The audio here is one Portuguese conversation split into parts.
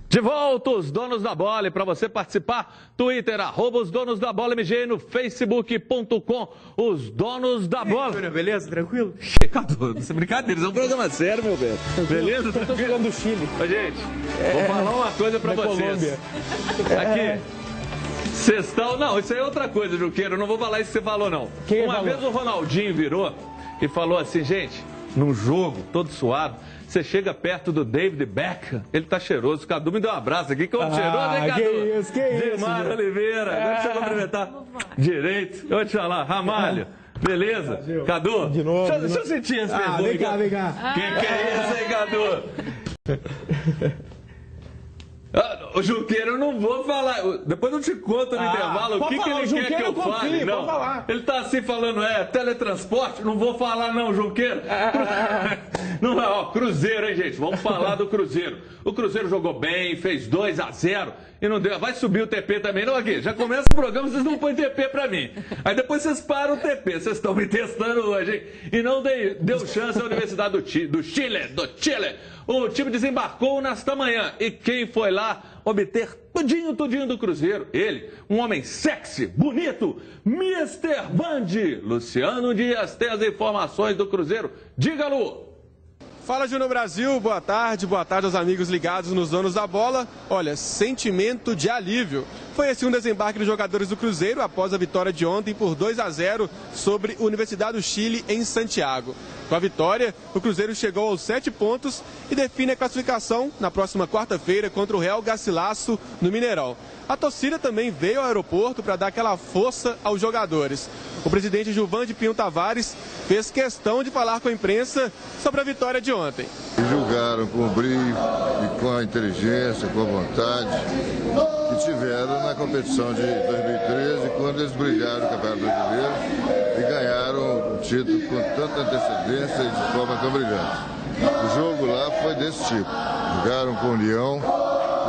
De volta, os donos da bola. E para você participar, Twitter, @os donos da bola MG, no facebook.com, os donos da bola. Beleza? Tranquilo? Cadu, isso é brincadeira, isso é um programa sério, meu velho. Beleza? Eu tô falando do Chile. Ô, gente, vou falar uma coisa para vocês. Colômbia. Aqui. Sextão, não, isso aí é outra coisa, Juqueiro, eu não vou falar isso que você falou, não. Uma vez o Ronaldinho virou e falou assim, gente, num jogo todo suado, você chega perto do David Beckham, ele tá cheiroso. O Cadu me deu um abraço aqui, que eu cheiroso, hein, Cadu? Que isso. Dimar Oliveira, deixa eu cumprimentar. Direito, eu vou te falar, Ramalho. Beleza? Cadu? De novo. Deixa eu sentir esse pergunta. Vem cá. Quem que é esse, hein, Cadu? O Junqueiro, eu não vou falar. Depois eu te conto no intervalo o que ele quer que eu fale. Não. Ele tá assim falando, teletransporte. Não vou falar, não, Junqueiro. Não, ó, Cruzeiro, hein, gente? Vamos falar do Cruzeiro. O Cruzeiro jogou bem, fez 2-0 e não deu. Vai subir o TP também, não, aqui. Já começa o programa, vocês não põem TP pra mim. Aí depois vocês param o TP. Vocês estão me testando hoje, hein? E não deu chance à Universidade do Chile. O time desembarcou nesta manhã. E quem foi lá obter tudinho do Cruzeiro? Ele, um homem sexy, bonito, Mr. Band. Luciano Dias tem as informações do Cruzeiro. Diga, Lu. Fala, Júnior Brasil, boa tarde aos amigos ligados nos donos da bola. Olha, sentimento de alívio. Foi esse um desembarque dos jogadores do Cruzeiro após a vitória de ontem por 2-0 sobre a Universidade do Chile em Santiago. Com a vitória, o Cruzeiro chegou aos 7 pontos e define a classificação na próxima quarta-feira contra o Real Garcilaso no Mineirão. A torcida também veio ao aeroporto para dar aquela força aos jogadores. O presidente Gilvan de Pinho Tavares fez questão de falar com a imprensa sobre a vitória de ontem. Julgaram com o brilho e com a inteligência, com a vontade que tiveram na competição de 2013, quando eles brilharam no Campeonato Brasileiro e ganharam o título com tanta antecedência e de forma tão brilhante. O jogo lá foi desse tipo. Jogaram com união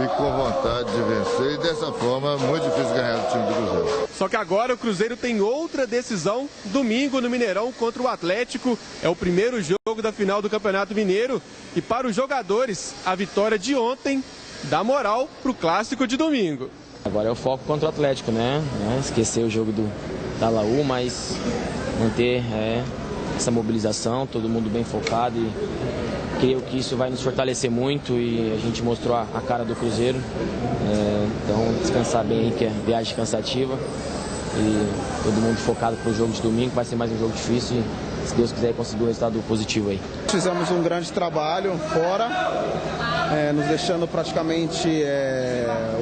e com vontade de vencer, e dessa forma muito difícil ganhar do time do Cruzeiro. Só que agora o Cruzeiro tem outra decisão, domingo no Mineirão contra o Atlético. É o primeiro jogo da final do Campeonato Mineiro e para os jogadores, a vitória de ontem dá moral para o clássico de domingo. Agora é o foco contra o Atlético, né? Esquecer o jogo da Laú, mas manter essa mobilização, todo mundo bem focado e creio que isso vai nos fortalecer muito e a gente mostrou a cara do Cruzeiro. Então, descansar bem aí, que é viagem cansativa. E todo mundo focado para o jogo de domingo, vai ser mais um jogo difícil e, se Deus quiser, conseguir um resultado positivo aí. Fizemos um grande trabalho fora, nos deixando praticamente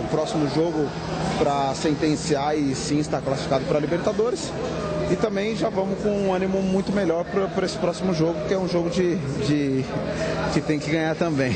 o próximo jogo para sentenciar e sim estar classificado para a Libertadores. E também já vamos com um ânimo muito melhor para esse próximo jogo, que é um jogo que tem que ganhar também.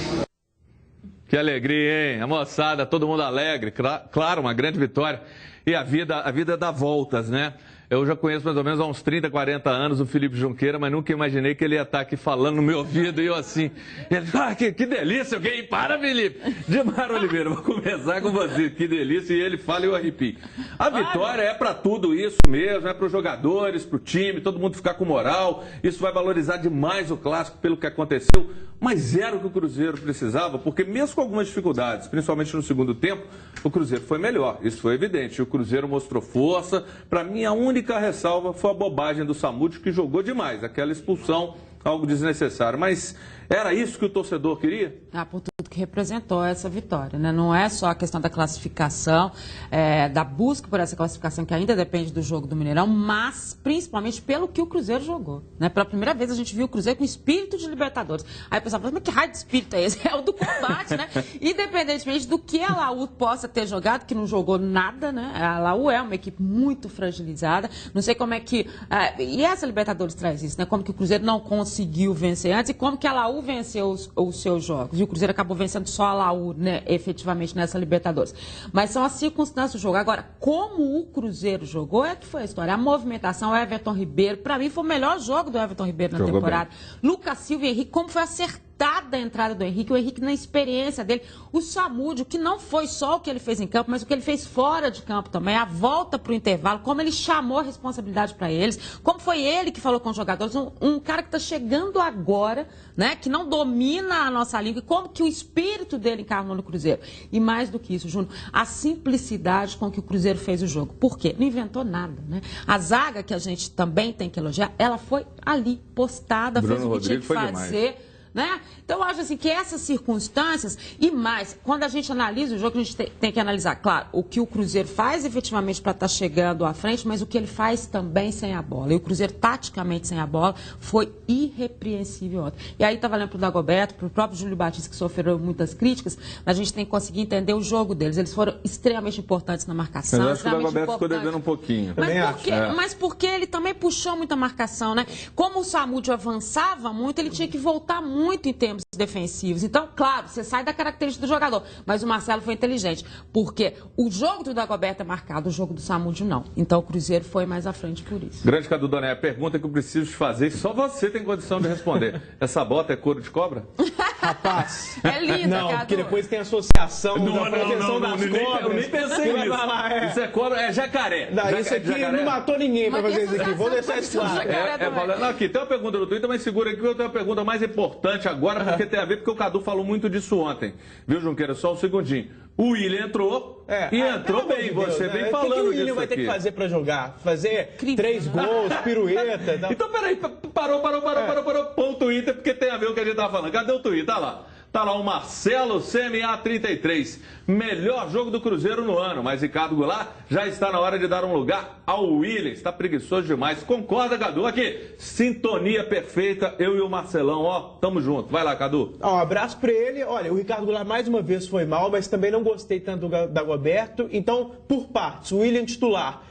Que alegria, hein? A moçada, todo mundo alegre. Claro, uma grande vitória. E a vida dá voltas, né? Eu já conheço mais ou menos há uns 30, 40 anos o Felipe Junqueira, mas nunca imaginei que ele ia estar aqui falando no meu ouvido e eu assim. Ele, que delícia, alguém para, Felipe. Dimar Oliveira, vou começar com você. Que delícia, e ele fala e eu arrepio. A vitória é para tudo isso mesmo, é para os jogadores, para o time, todo mundo ficar com moral. Isso vai valorizar demais o clássico pelo que aconteceu. Mas era o que o Cruzeiro precisava, porque mesmo com algumas dificuldades, principalmente no segundo tempo, o Cruzeiro foi melhor. Isso foi evidente. O Cruzeiro mostrou força. Para mim, a única ressalva foi a bobagem do Samúdio, que jogou demais. Aquela expulsão, algo desnecessário. Mas era isso que o torcedor queria? Por tudo que representou essa vitória, né? Não é só a questão da classificação, da busca por essa classificação, que ainda depende do jogo do Mineirão, mas principalmente pelo que o Cruzeiro jogou, né? Pela primeira vez a gente viu o Cruzeiro com espírito de Libertadores. Aí o pessoal fala, mas que raio de espírito é esse? É o do combate, né? Independentemente do que a Laú possa ter jogado, que não jogou nada, né? A Laú é uma equipe muito fragilizada. Não sei como é que... e essa Libertadores traz isso, né? Como que o Cruzeiro não conseguiu vencer antes e como que a Laú venceu os seus jogos. E o Cruzeiro acabou vencendo só a Laú, né, efetivamente nessa Libertadores. Mas são as circunstâncias do jogo. Agora, como o Cruzeiro jogou, é que foi a história. A movimentação, o Everton Ribeiro, para mim foi o melhor jogo do Everton Ribeiro na temporada. Bem. Lucas Silva e Henrique, como foi acertado da entrada do Henrique, o Henrique na experiência dele, o Samúdio, que não foi só o que ele fez em campo, mas o que ele fez fora de campo também, a volta para o intervalo, como ele chamou a responsabilidade para eles, como foi ele que falou com os jogadores, um cara que está chegando agora, né, que não domina a nossa língua, e como que o espírito dele encarnou no Cruzeiro. E mais do que isso, Júnior, a simplicidade com que o Cruzeiro fez o jogo. Por quê? Não inventou nada, né? A zaga, que a gente também tem que elogiar, ela foi ali, postada, fez o que tinha que fazer. Né? Então, eu acho assim que essas circunstâncias e mais, quando a gente analisa o jogo, a gente tem que analisar, claro, o que o Cruzeiro faz efetivamente para estar chegando à frente, mas o que ele faz também sem a bola. E o Cruzeiro, taticamente sem a bola, foi irrepreensível ontem. E aí está valendo para o Dagoberto, para o próprio Júlio Batista, que sofreu muitas críticas, mas a gente tem que conseguir entender o jogo deles. Eles foram extremamente importantes na marcação. Mas eu acho que o Dagoberto ficou devendo um pouquinho. Mas porque ele também puxou muita marcação, né? Como o Samúdio avançava muito, ele tinha que voltar muito em termos defensivos. Então, claro, você sai da característica do jogador, mas o Marcelo foi inteligente, porque o jogo do Dagoberto é marcado, o jogo do Samúdio não. Então, o Cruzeiro foi mais à frente por isso. Grande Cadu Doné, a pergunta que eu preciso te fazer, e só você tem condição de responder. Essa bota é couro de cobra? Rapaz. É linda, Não, Cadu. porque depois tem a associação da proteção das cobras. Eu nem pensei nisso. Isso é cobra, é jacaré. Isso aqui não matou ninguém pra fazer isso aqui. Vou deixar isso claro. Aqui, tem uma pergunta no Twitter, mas segura aqui, eu tenho uma pergunta mais importante agora, porque tem a ver, porque o Cadu falou muito disso ontem. Viu, Junqueira? Só um segundinho. O William entrou e entrou bem. Você vem falando disso. O que o William vai ter que fazer pra jogar? Fazer 3 gols, pirueta. Então, peraí, parou. Põe o Twitter, porque tem a ver com o que a gente tá falando. Cadê o Twitter? Tá lá. Tá lá o Marcelo CMA33. Melhor jogo do Cruzeiro no ano. Mas Ricardo Goulart já está na hora de dar um lugar ao William. Está preguiçoso demais. Concorda, Cadu? Aqui, sintonia perfeita. Eu e o Marcelão, ó, tamo junto. Vai lá, Cadu. Um abraço pra ele. Olha, o Ricardo Goulart mais uma vez foi mal, mas também não gostei tanto do Dagoberto. Então, por partes, o William titular.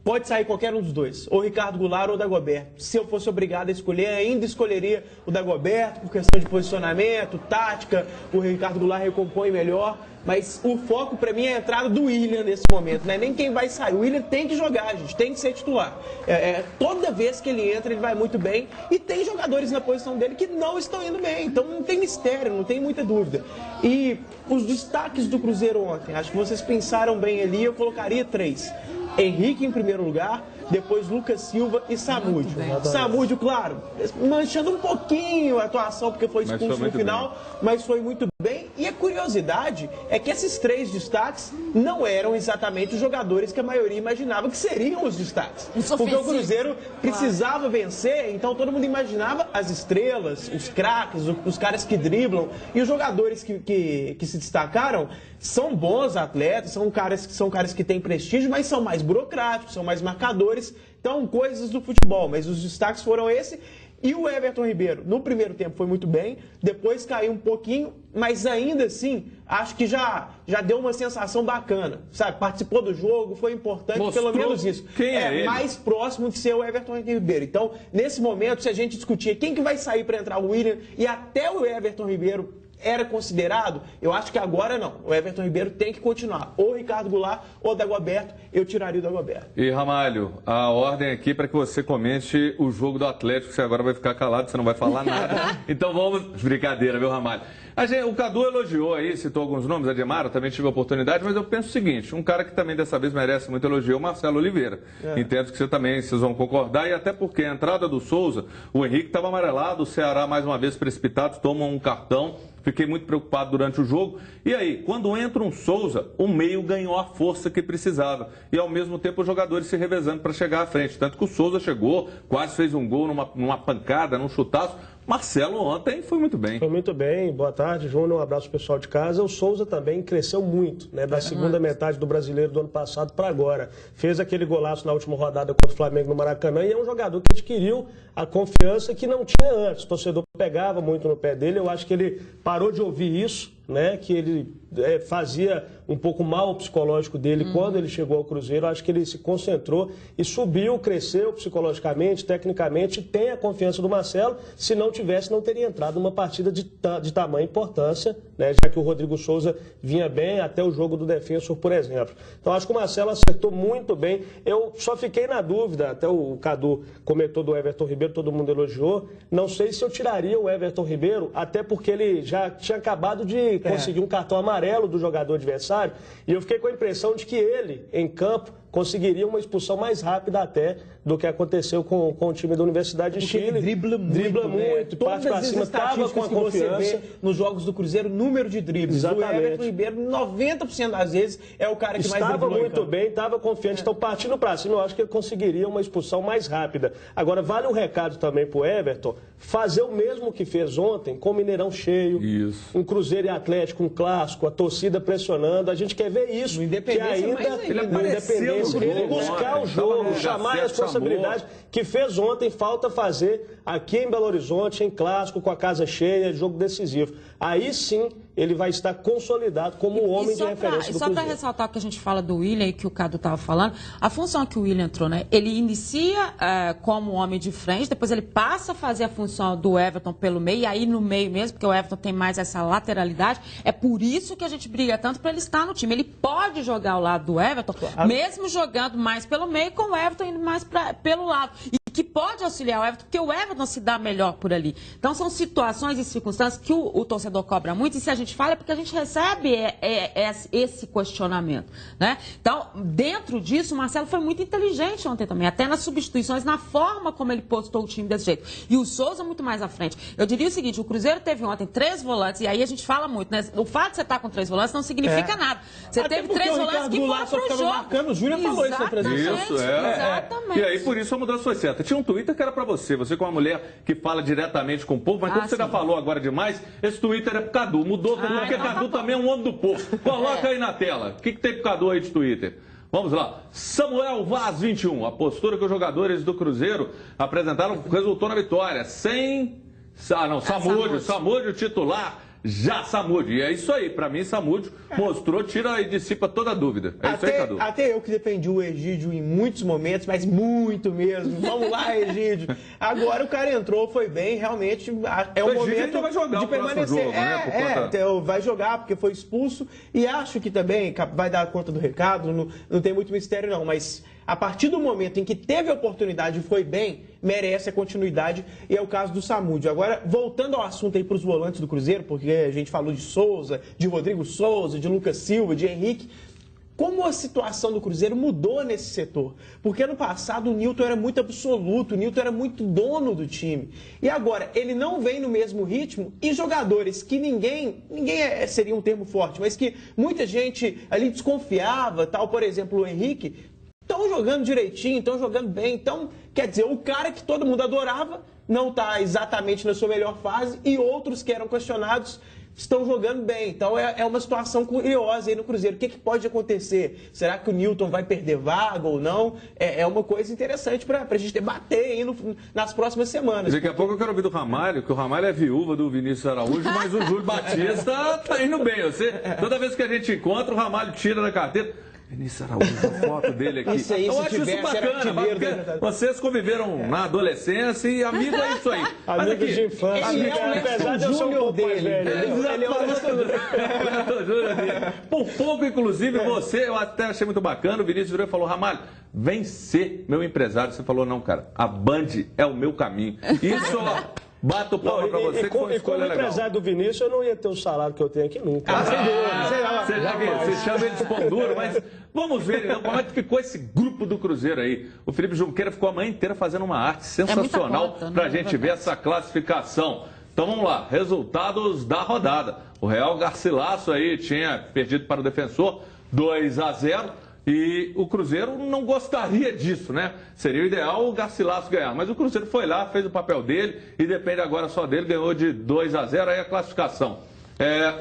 Pode sair qualquer um dos dois, ou Ricardo Goulart ou Dagoberto. Se eu fosse obrigado a escolher, ainda escolheria o Dagoberto, por questão de posicionamento, tática, o Ricardo Goulart recompõe melhor. Mas o foco para mim é a entrada do William nesse momento, né? Nem quem vai sair. O William tem que jogar, gente, tem que ser titular. Toda vez que ele entra, ele vai muito bem. E tem jogadores na posição dele que não estão indo bem. Então não tem mistério, não tem muita dúvida. E os destaques do Cruzeiro ontem, acho que vocês pensaram bem ali, eu colocaria 3. Henrique em primeiro lugar, depois Lucas Silva e Samúdio. Samúdio, claro, manchando um pouquinho a atuação, porque foi expulso no final, mas foi muito bem. E a curiosidade é que esses 3 destaques não eram exatamente os jogadores que a maioria imaginava que seriam os destaques. Porque o Cruzeiro precisava vencer, então todo mundo imaginava as estrelas, os craques, os caras que driblam. E os jogadores que se destacaram são bons atletas, são caras que têm prestígio, mas são mais burocráticos, são mais marcadores. Então, coisas do futebol, mas os destaques foram esse. E o Everton Ribeiro, no primeiro tempo, foi muito bem, depois caiu um pouquinho, mas ainda assim, acho que já deu uma sensação bacana, sabe? Participou do jogo, foi importante, mostrou pelo menos isso. Quem é ele? Mais próximo de ser o Everton Ribeiro. Então, nesse momento, se a gente discutir quem que vai sair para entrar o William e até o Everton Ribeiro era considerado, eu acho que agora não. O Everton Ribeiro tem que continuar. Ou Ricardo Goulart ou Dagoberto, eu tiraria o Dagoberto. E Ramalho, a ordem aqui para que você comente o jogo do Atlético, você agora vai ficar calado, você não vai falar nada. Então vamos... Brincadeira, viu, Ramalho? O Cadu elogiou aí, citou alguns nomes, Ademar, também tive a oportunidade, mas eu penso o seguinte, um cara que também dessa vez merece muito elogio é o Marcelo Oliveira. Entendo que vocês vão concordar, e até porque a entrada do Souza, o Henrique estava amarelado, o Ceará mais uma vez precipitado, toma um cartão. Fiquei muito preocupado durante o jogo. E aí, quando entra um Souza, o meio ganhou a força que precisava. E ao mesmo tempo os jogadores se revezando para chegar à frente. Tanto que o Souza chegou, quase fez um gol numa pancada, num chutaço. Marcelo ontem foi muito bem. Foi muito bem. Boa tarde, Júnior. Um abraço pro pessoal de casa. O Souza também cresceu muito, né? Da segunda metade do Brasileiro do ano passado para agora. Fez aquele golaço na última rodada contra o Flamengo no Maracanã e é um jogador que adquiriu a confiança que não tinha antes. O torcedor pegava muito no pé dele. Eu acho que ele parou de ouvir isso, né? Que ele fazia um pouco mal o psicológico dele quando ele chegou ao Cruzeiro. Acho que ele se concentrou e subiu, cresceu psicologicamente, tecnicamente, tem a confiança do Marcelo. Se não tivesse, não teria entrado numa partida de tamanha importância, né? Já que o Rodrigo Souza vinha bem até o jogo do Defensor, por exemplo. Então acho que o Marcelo acertou muito bem. Eu só fiquei na dúvida, até o Cadu comentou do Everton Ribeiro, todo mundo elogiou. Não sei se eu tiraria o Everton Ribeiro, até porque ele já tinha acabado de conseguir um cartão amarelo do jogador adversário, e eu fiquei com a impressão de que ele, em campo, conseguiria uma expulsão mais rápida até do que aconteceu com o time da Universidade de Chile. Dribla muito, parte pra cima, estava com a confiança. Você vê nos jogos do Cruzeiro, número de dribles. Exatamente. O Everton Ribeiro, 90% das vezes, é o cara que mais driblou. Estava muito bem, estava confiante. Então, partindo para cima, eu acho que ele conseguiria uma expulsão mais rápida. Agora, vale um recado também para o Everton, fazer o mesmo que fez ontem, com o Mineirão cheio, um Cruzeiro e Atlético, um clássico, a torcida pressionando. A gente quer ver isso. No Independência, ele buscar o jogo, chamar a responsabilidade que fez ontem, falta fazer aqui em Belo Horizonte, em clássico, com a casa cheia, jogo decisivo. Aí sim ele vai estar consolidado como o homem de referência do Cruzeiro. Só para ressaltar o que a gente fala do William e que o Cadu estava falando, a função que o William entrou, né? Ele inicia como homem de frente, depois ele passa a fazer a função do Everton pelo meio, e aí no meio mesmo, porque o Everton tem mais essa lateralidade. É por isso que a gente briga tanto para ele estar no time. Ele pode jogar ao lado do Everton, mesmo jogando mais pelo meio, com o Everton indo mais pelo lado. E que pode auxiliar o Everton, porque o Everton se dá melhor por ali. Então, são situações e circunstâncias que o torcedor cobra muito, e se a gente fala é porque a gente recebe esse questionamento, né? Então, dentro disso, o Marcelo foi muito inteligente ontem também, até nas substituições, na forma como ele postou o time desse jeito. E o Souza muito mais à frente. Eu diria o seguinte, o Cruzeiro teve ontem 3 volantes, e aí a gente fala muito, né? O fato de você estar com 3 volantes não significa nada. Você até teve 3 volantes que foram pro jogo. Marcando, o Júnior falou isso na transmissão. Isso, Exatamente. E aí, por isso, a mudança foi certa. Tinha um Twitter que era pra você. Você, como uma mulher que fala diretamente com o povo, mas como você já falou agora demais, esse Twitter é pro Cadu. Mudou, porque Cadu também é um homem do povo. Coloca aí na tela. O que tem pro Cadu aí de Twitter? Vamos lá. Samuel Vaz 21. A postura que os jogadores do Cruzeiro apresentaram resultou na vitória. Samúdio titular. Já Samúdio. E é isso aí. Pra mim, Samúdio mostrou, tira e dissipa toda a dúvida. É isso aí, Cadu. Até eu que defendi o Egídio em muitos momentos, mas muito mesmo. Vamos lá, Egídio. Agora o cara entrou, foi bem, realmente é um momento vai jogar de permanecer. Jogo, né, vai jogar porque foi expulso e acho que também vai dar conta do recado, não tem muito mistério não, mas a partir do momento em que teve a oportunidade e foi bem, merece a continuidade, e é o caso do Samúdio. Agora, voltando ao assunto aí para os volantes do Cruzeiro, porque a gente falou de Souza, de Rodrigo Souza, de Lucas Silva, de Henrique, como a situação do Cruzeiro mudou nesse setor? Porque ano passado o Nilton era muito absoluto, o Nilton era muito dono do time. E agora, ele não vem no mesmo ritmo e jogadores que ninguém seria um termo forte, mas que muita gente ali desconfiava, tal, por exemplo, o Henrique, estão jogando direitinho, estão jogando bem. Então, quer dizer, o cara que todo mundo adorava não está exatamente na sua melhor fase e outros que eram questionados estão jogando bem. Então, é uma situação curiosa aí no Cruzeiro. O que pode acontecer? Será que o Nilton vai perder vaga ou não? É uma coisa interessante para a gente debater aí nas próximas semanas. Daqui a pouco eu quero ouvir do Ramalho, que o Ramalho é viúva do Vinícius Araújo, mas o Júlio Batista está indo bem. Toda vez que a gente encontra, o Ramalho tira da carteira. Vinícius Araújo, a foto dele aqui. Isso aí, eu acho isso bacana, vocês conviveram na adolescência e amigo é isso aí. Amigos de infância. Ele é o Neto Júnior dele. Ele é o Neto Júnior dele. Por pouco, inclusive, eu até achei muito bacana, o Vinícius Júnior falou, Ramalho, vem ser meu empresário. Você falou, não, cara, a Band é o meu caminho. Isso, ó. Bato palma pra você, que foi uma escolha legal. Como empresário do Vinícius, eu não ia ter o salário que eu tenho aqui nunca. Você chama ele de pão duro, mas vamos ver como é que ficou esse grupo do Cruzeiro aí. O Felipe Junqueira ficou a manhã inteira fazendo uma arte sensacional pra gente ver essa classificação. Então vamos lá, resultados da rodada. O Real Garcilasso aí tinha perdido para o Defensor 2-0. E o Cruzeiro não gostaria disso, né? Seria o ideal o Garcilasso ganhar. Mas o Cruzeiro foi lá, fez o papel dele e depende agora só dele, ganhou de 2-0, aí a classificação.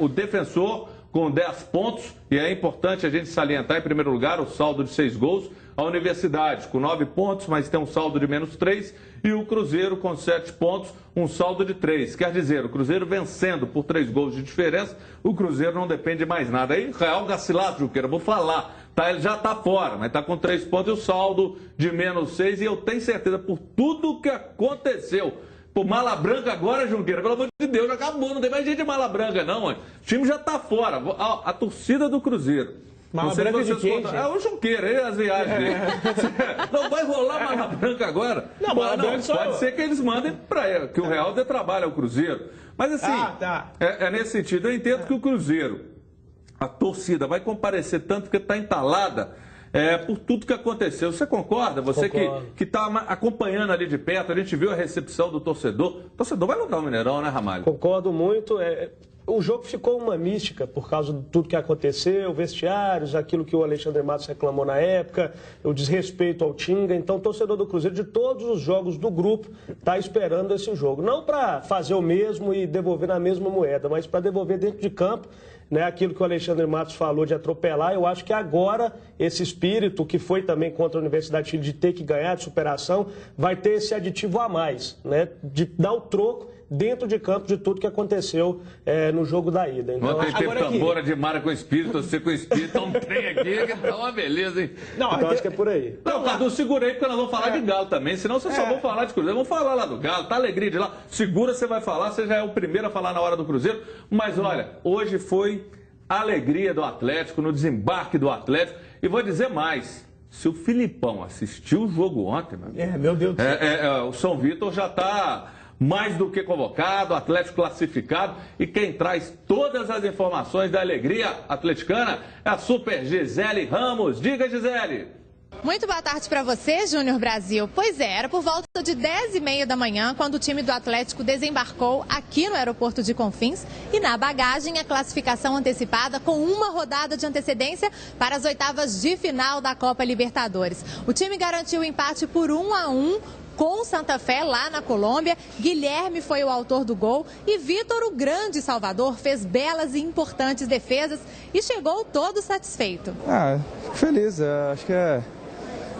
O Defensor com 10 pontos, e é importante a gente salientar, em primeiro lugar, o saldo de 6 gols. A Universidade com 9 pontos, mas tem um saldo de menos 3, e o Cruzeiro com 7 pontos, um saldo de 3. Quer dizer, o Cruzeiro vencendo por 3 gols de diferença, o Cruzeiro não depende de mais nada. Aí, Real Gacilado, Juqueira, vou falar, tá, ele já está fora, mas está com 3 pontos e o saldo de menos 6, e eu tenho certeza, por tudo que aconteceu, por Mala Branca agora, Junqueira, pelo amor de Deus, acabou, não tem mais gente de Mala Branca não, mano. O time já está fora, a torcida do Cruzeiro. Mala Branca de quem, gente? É o Junqueira, aí as viagens dele. Não vai rolar Mala Branca agora? Não, Mala Branca só... Pode ser que eles mandem para ele, que o Real dê trabalho ao Cruzeiro. Mas assim, é nesse sentido, eu entendo que o Cruzeiro, a torcida vai comparecer tanto que está entalada por tudo que aconteceu. Você concorda? Você que está acompanhando ali de perto, a gente viu a recepção do torcedor. O torcedor vai lutar o Mineirão, né, Ramalho? Concordo muito. O jogo ficou uma mística por causa de tudo que aconteceu, vestiários, aquilo que o Alexandre Matos reclamou na época, o desrespeito ao Tinga. Então, o torcedor do Cruzeiro, de todos os jogos do grupo, está esperando esse jogo. Não para fazer o mesmo e devolver na mesma moeda, mas para devolver dentro de campo, né, aquilo que o Alexandre Matos falou de atropelar. Eu acho que agora esse espírito, que foi também contra a Universidade de Chile, de ter que ganhar, de superação, vai ter esse aditivo a mais, né, de dar o troco dentro de campo de tudo que aconteceu no jogo da ida. Então, ontem teve tambora de Mara com espírito, você com espírito, não tem aqui, que tá uma beleza, hein? Não, então acho que é por aí. Não, Cadu, segura aí, porque nós vamos falar de Galo também, senão vocês só vão falar de Cruzeiro. Vamos falar lá do Galo, tá alegria de lá. Segura, você vai falar, você já é o primeiro a falar na hora do Cruzeiro. Mas olha, hoje foi a alegria do Atlético, no desembarque do Atlético. E vou dizer mais, se o Filipão assistiu o jogo ontem, meu Deus do céu. O São Vitor já tá mais do que convocado, Atlético classificado, e quem traz todas as informações da alegria atleticana é a Super Gisele Ramos. Diga, Gisele! Muito boa tarde para você, Júnior Brasil. Pois é, era por volta de 10h30 da manhã quando o time do Atlético desembarcou aqui no aeroporto de Confins e na bagagem a classificação antecipada com uma rodada de antecedência para as oitavas de final da Copa Libertadores. O time garantiu o empate por 1-1 com Santa Fé lá na Colômbia. Guilherme foi o autor do gol e Vitor, o grande salvador, fez belas e importantes defesas e chegou todo satisfeito. Fico feliz, acho que é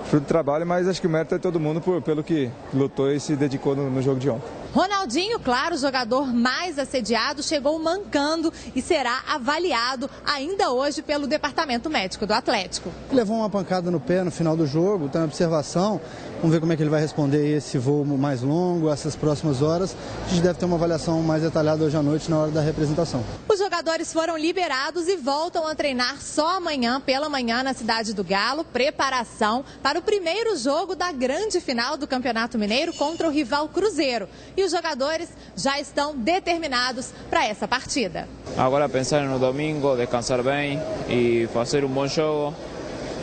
fruto do trabalho, mas acho que o mérito é todo mundo pelo que lutou e se dedicou no jogo de ontem. Ronaldinho, claro, o jogador mais assediado, chegou mancando e será avaliado ainda hoje pelo departamento médico do Atlético. Levou uma pancada no pé no final do jogo, está em observação. Vamos ver como é que ele vai responder esse voo mais longo, essas próximas horas. A gente deve ter uma avaliação mais detalhada hoje à noite na hora da representação. Os jogadores foram liberados e voltam a treinar só amanhã, pela manhã, na Cidade do Galo. Preparação para o primeiro jogo da grande final do Campeonato Mineiro contra o rival Cruzeiro. E os jogadores já estão determinados para essa partida. Agora pensar no domingo, descansar bem e fazer bom jogo.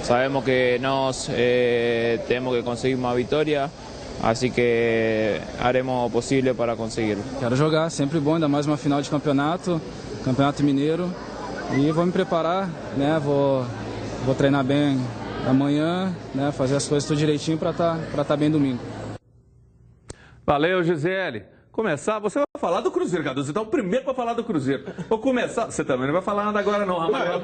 Sabemos que nós temos que conseguir uma vitória, assim que haremos o possível para conseguirlo. Quero jogar, sempre bom, ainda mais uma final de campeonato mineiro, e vou me preparar, né? Vou treinar bem amanhã, né? Fazer as coisas tudo direitinho para tá bem domingo. Valeu, Gisele. Começar, você vai falar do Cruzeiro, Cadu. Você está o primeiro para falar do Cruzeiro. Vou começar. Você também não vai falar nada agora, não, Ramalho.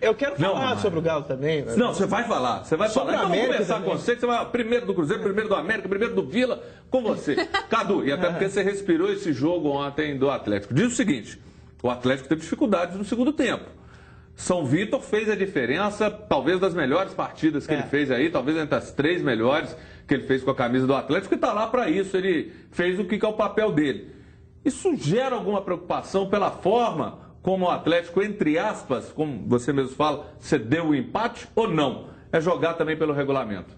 Eu quero falar sobre o Galo também. Não, você vai falar. Você vai falar. Então vamos começar com você. Você vai primeiro do Cruzeiro, primeiro do América, primeiro do Vila, com você. Cadu, e até porque você respirou esse jogo ontem do Atlético. Diz o seguinte: o Atlético teve dificuldades no segundo tempo. São Vitor fez a diferença, talvez das melhores partidas que ele fez aí, talvez entre as 3 melhores que ele fez com a camisa do Atlético, e está lá para isso, ele fez o que é o papel dele. Isso gera alguma preocupação pela forma como o Atlético, entre aspas, como você mesmo fala, cedeu o empate ou não? É jogar também pelo regulamento?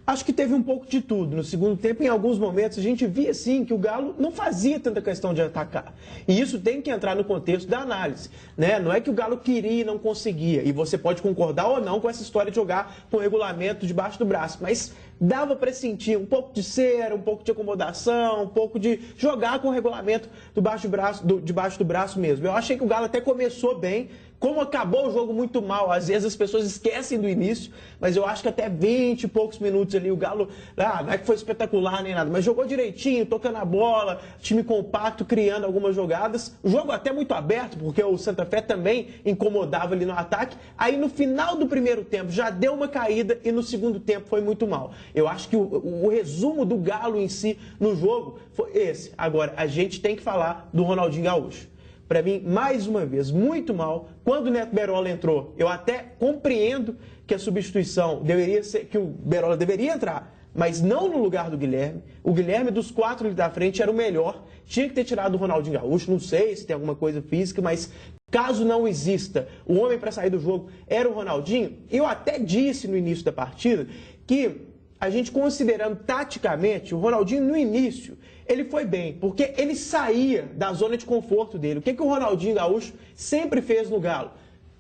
Acho que teve um pouco de tudo. No segundo tempo, em alguns momentos, a gente via, sim, que o Galo não fazia tanta questão de atacar. E isso tem que entrar no contexto da análise, né? Não é que o Galo queria e não conseguia. E você pode concordar ou não com essa história de jogar com o regulamento debaixo do braço. Mas dava para sentir um pouco de cera, um pouco de acomodação, um pouco de jogar com o regulamento debaixo do braço mesmo. Eu achei que o Galo até começou bem. Como acabou o jogo muito mal, às vezes as pessoas esquecem do início, mas eu acho que até 20 e poucos minutos ali o Galo, não é que foi espetacular nem nada, mas jogou direitinho, tocando a bola, time compacto, criando algumas jogadas. O jogo até muito aberto, porque o Santa Fé também incomodava ali no ataque. Aí no final do primeiro tempo já deu uma caída e no segundo tempo foi muito mal. Eu acho que o resumo do Galo em si no jogo foi esse. Agora, a gente tem que falar do Ronaldinho Gaúcho. Para mim, mais uma vez, muito mal. Quando o Neto Berolla entrou, eu até compreendo que a substituição deveria ser, que o Berolla deveria entrar, mas não no lugar do Guilherme. O Guilherme, dos 4 ali da frente, era o melhor. Tinha que ter tirado o Ronaldinho Gaúcho, não sei se tem alguma coisa física, mas caso não exista o homem para sair do jogo era o Ronaldinho. Eu até disse no início da partida que a gente considerando taticamente, o Ronaldinho no início, ele foi bem, porque ele saía da zona de conforto dele. O que o Ronaldinho Gaúcho sempre fez no Galo?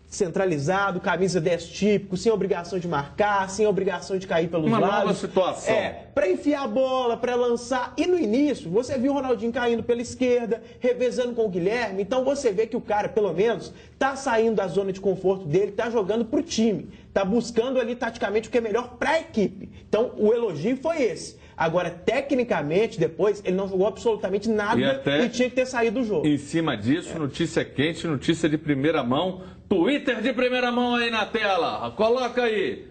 Centralizado, camisa 10 típico, sem obrigação de marcar, sem obrigação de cair pelos lados. Uma nova situação. Para enfiar a bola, para lançar. E no início, você viu o Ronaldinho caindo pela esquerda, revezando com o Guilherme. Então você vê que o cara, pelo menos, tá saindo da zona de conforto dele, tá jogando pro time. Tá buscando ali taticamente o que é melhor para a equipe. Então o elogio foi esse. Agora, tecnicamente, depois, ele não jogou absolutamente nada e tinha que ter saído do jogo. Em cima disso, notícia quente, notícia de primeira mão, Twitter de primeira mão aí na tela. Coloca aí.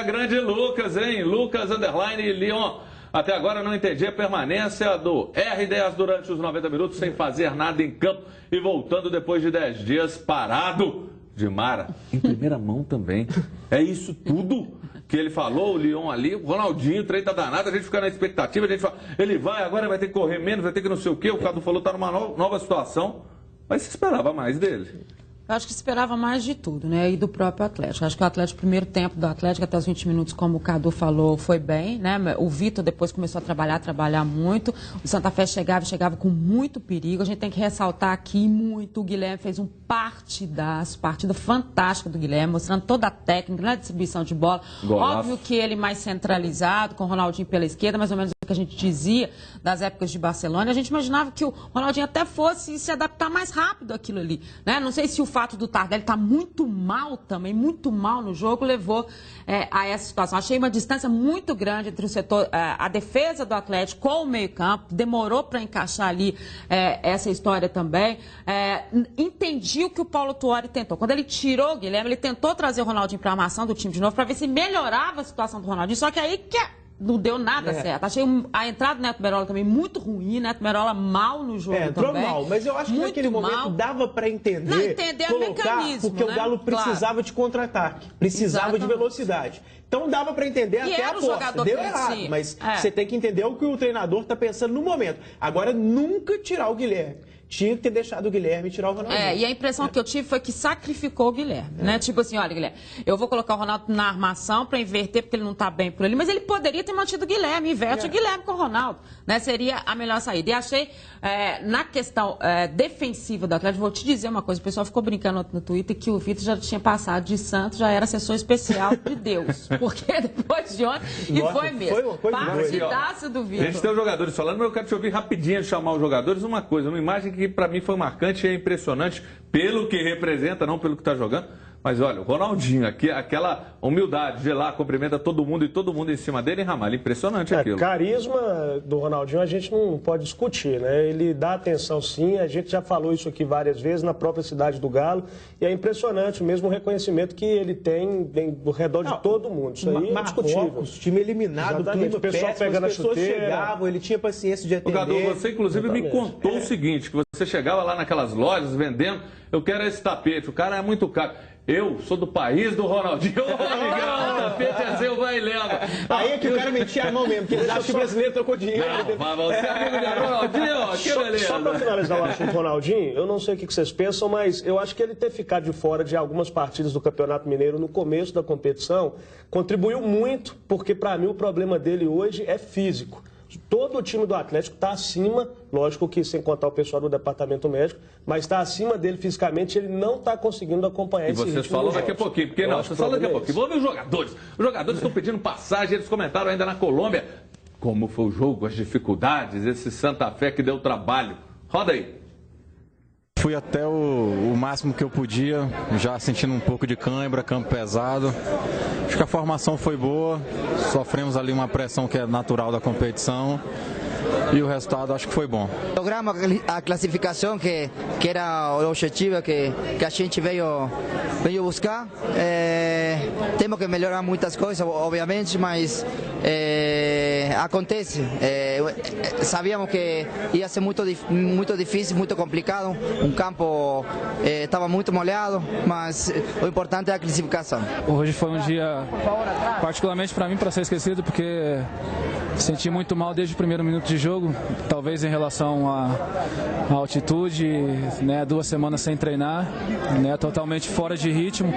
Grande Lucas, hein? Lucas _ Leon. Até agora não entendi a permanência do R10 durante os 90 minutos sem fazer nada em campo e voltando depois de 10 dias parado. De Mara, em primeira mão também. É isso tudo que ele falou, o Leon ali, o Ronaldinho, o trem tá danado, a gente fica na expectativa, a gente fala, ele vai, agora vai ter que correr menos, vai ter que não sei o quê, o Cadu falou, tá numa nova situação, mas se esperava mais dele. Eu acho que esperava mais de tudo, né? E do próprio Atlético. Acho que o Atlético, primeiro tempo do Atlético, até os 20 minutos, como o Cadu falou, foi bem, né? O Vitor depois começou a trabalhar muito. O Santa Fé chegava com muito perigo. A gente tem que ressaltar aqui muito. O Guilherme fez um partidaço, partida fantástica do Guilherme, mostrando toda a técnica, na distribuição de bola. Golaço. Óbvio que ele mais centralizado, com o Ronaldinho pela esquerda, mais ou menos o que a gente dizia das épocas de Barcelona. A gente imaginava que o Ronaldinho até fosse se adaptar mais rápido àquilo ali, né? Não sei se o fato do Tardelli estar muito mal também, muito mal no jogo, levou a essa situação. Achei uma distância muito grande entre o setor, a defesa do Atlético com o meio-campo, demorou para encaixar ali essa história também. Entendi o que o Paulo Tuori tentou. Quando ele tirou o Guilherme, ele tentou trazer o Ronaldinho para a armação do time de novo, para ver se melhorava a situação do Ronaldinho, só que aí não deu nada certo. Achei a entrada do Neto Berolla também muito ruim, Neto Berolla mal no jogo entrou também. Mal, mas eu acho que naquele momento dava para entender, não, entender o mecanismo, porque o Galo precisava de contra-ataque, precisava de velocidade. Então dava para entender até a posse. Deu errado, mas você tem que entender o que o treinador está pensando no momento. Agora, nunca tirar o Guilherme. Tinha que ter deixado o Guilherme e tirar o Ronaldo. E a impressão que eu tive foi que sacrificou o Guilherme, né? Tipo assim, olha, Guilherme, eu vou colocar o Ronaldo na armação para inverter, porque ele não tá bem por ali, mas ele poderia ter mantido o Guilherme, inverte o Guilherme com o Ronaldo, né? Seria a melhor saída. E achei, na questão defensiva do Atlético, vou te dizer uma coisa, o pessoal ficou brincando no Twitter que o Vitor já tinha passado de santo, já era assessor especial de Deus, porque depois de ontem, e foi mesmo, partidaço do Vitor. A gente tem os jogadores falando, mas eu quero te ouvir rapidinho de chamar os jogadores, uma coisa, uma imagem que para mim foi marcante e é impressionante pelo que representa, não pelo que está jogando. Mas olha, o Ronaldinho, aquela humildade de ir lá, cumprimenta todo mundo e todo mundo em cima dele, Ramalho, impressionante aquilo. Carisma do Ronaldinho a gente não pode discutir, né? Ele dá atenção sim, a gente já falou isso aqui várias vezes na própria cidade do Galo, e é impressionante mesmo o reconhecimento que ele tem ao redor de todo mundo. Isso aí é discutível. Time eliminado, o pessoal pegando a chuteira. Chegavam, ele tinha paciência de atender. Cadu, você inclusive me contou o seguinte, que você chegava lá naquelas lojas vendendo, eu quero esse tapete, o cara é muito caro. Eu sou do país do Ronaldinho. Ô, amigão, o tapete é seu, vai e leva. Aí é que o cara metia a mão mesmo, porque eles acham que o brasileiro trocou dinheiro. Não, mas você é amigo de Ronaldinho, que beleza. Só para finalizar o assunto Ronaldinho, eu não sei o que vocês pensam, mas eu acho que ele ter ficado de fora de algumas partidas do Campeonato Mineiro no começo da competição contribuiu muito, porque para mim o problema dele hoje é físico. Todo o time do Atlético está acima, lógico que sem contar o pessoal do departamento médico, mas está acima dele fisicamente, ele não está conseguindo acompanhar esse ritmo. E vocês falam daqui a pouquinho, porque não, vocês falam daqui a pouquinho. Vamos ver os jogadores. Os jogadores estão pedindo passagem, eles comentaram ainda na Colômbia como foi o jogo, as dificuldades, esse Santa Fé que deu trabalho. Roda aí. Fui até o máximo que eu podia, já sentindo um pouco de cãibra, campo pesado. Acho que a formação foi boa, sofremos ali uma pressão que é natural da competição e o resultado acho que foi bom. Logramos a classificação que era o objetivo que a gente veio buscar. Temos que melhorar muitas coisas, obviamente, mas acontece. Sabíamos que ia ser muito difícil, muito complicado. O campo estava muito molhado, mas o importante é a classificação. Hoje foi um dia, particularmente para mim, para ser esquecido, porque senti muito mal desde o primeiro minuto de jogo, talvez em relação à altitude, né, 2 semanas sem treinar, né, totalmente fora de ritmo.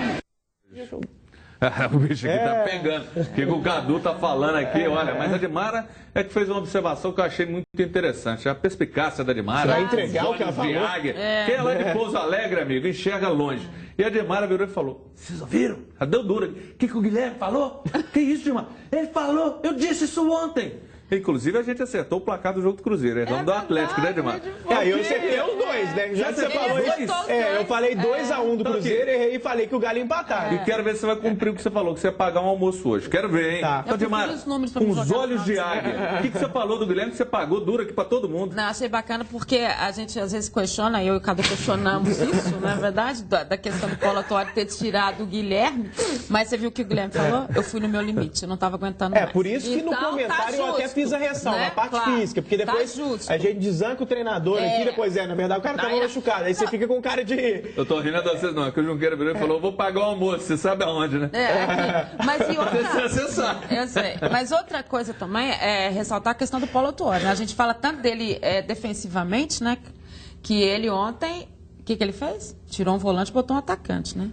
O bicho aqui tá pegando. O que o Cadu tá falando aqui, olha, mas a Admara é que fez uma observação que eu achei muito interessante. A perspicácia da Admara. Vai entregar o que ela falou? Quem é lá de Pouso Alegre, amigo, enxerga longe. E a Admara virou e falou: vocês ouviram? Deu dura. O que o Guilherme falou? Que isso, Admara? Ele falou, eu disse isso ontem. Inclusive, a gente acertou o placar do jogo do Cruzeiro. Erramos do Atlético, né, Edmar? Eu acertei os dois, né? Já que você falou isso. Eu falei 2-1 do Cruzeiro, errei e falei que o Galo ia empatar. E quero ver se você vai cumprir o que você falou, que você ia pagar um almoço hoje. Quero ver, hein? Tá. Então, Edmar, com os olhos de águia. O que você falou do Guilherme que você pagou duro aqui pra todo mundo? Não, achei bacana porque a gente às vezes questiona, eu e o Cadu questionamos isso, não é verdade? Da questão do Paulo Autuori ter tirado o Guilherme. Mas você viu o que o Guilherme falou? Eu fui no meu limite, eu não estava aguentando mais. Por isso que no comentário eu até fiz a ressalva. Né? Parte física, porque depois a gente desanca o treinador aqui, depois na verdade o cara tava machucado, aí você fica com cara de... Eu tô rindo de vocês não, é que o Junqueira virou e falou, vou pagar o almoço, você sabe aonde, né? Mas e outra... Você sabe. Eu sei, mas outra coisa também é ressaltar a questão do Paulo Autuori, né? A gente fala tanto dele defensivamente, né, que ele ontem, o que ele fez? Tirou um volante e botou um atacante, né?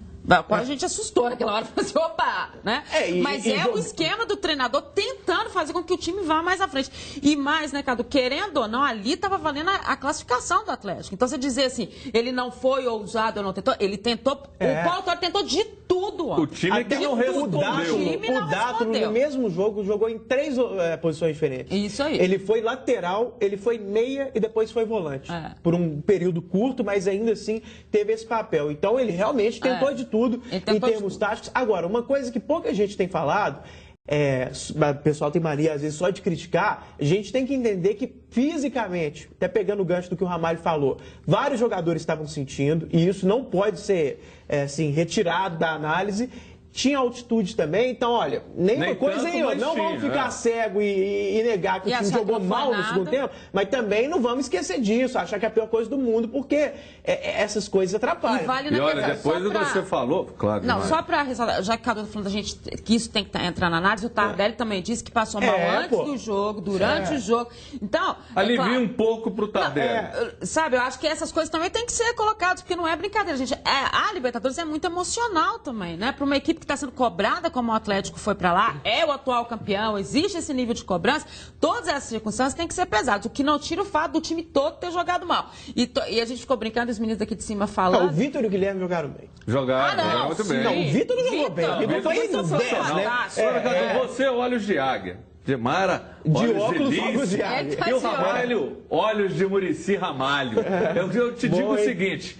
A gente assustou naquela hora, falou assim, opa, né? Mas o esquema do treinador tentando fazer com que o time vá mais à frente. E mais, né, Cadu, querendo ou não, ali estava valendo a classificação do Atlético. Então, você dizer assim, ele não foi ousado ou não tentou, ele tentou, o Paulo Autuori tentou de tudo. O time que não respondeu. O Dátolo, no mesmo jogo, jogou em 3 posições diferentes. Isso aí. Ele foi lateral, ele foi meia e depois foi volante. Por um período curto, mas ainda assim teve esse papel. Então, ele realmente tentou de tudo em termos táticos. Agora, uma coisa que pouca gente tem falado, o pessoal tem mania às vezes só de criticar, a gente tem que entender que fisicamente, até pegando o gancho do que o Ramalho falou, vários jogadores estavam sentindo, e isso não pode ser assim, retirado da análise. Tinha altitude também, então, olha, nenhuma coisa nem outra. Não vamos ficar cego e negar que o time jogou mal no segundo tempo, mas também não vamos esquecer disso, achar que é a pior coisa do mundo, porque essas coisas atrapalham. E olha, depois do que você falou, claro. Não, só para ressaltar, já que o Cadu está falando da gente que isso tem que entrar na análise, o Tardelli também disse que passou mal antes do jogo, durante o jogo. Então. Alivia um pouco pro Tardelli. Sabe, eu acho que essas coisas também têm que ser colocadas, porque não é brincadeira, gente. A Libertadores é muito emocional também, né? Para uma equipe que está sendo cobrada como o Atlético foi para lá, é o atual campeão, existe esse nível de cobrança, todas essas circunstâncias têm que ser pesadas, o que não tira o fato do time todo ter jogado mal. E a gente ficou brincando, os meninos daqui de cima falando... o Vitor e o Guilherme jogaram bem. Jogaram muito bem. Não, o Vitor não jogou bem. O Vitor foi 10, né? Você, olhos de águia. Demara, olhos de águia. E o Ramalho, olhos de Muricy Ramalho. Eu te digo o seguinte,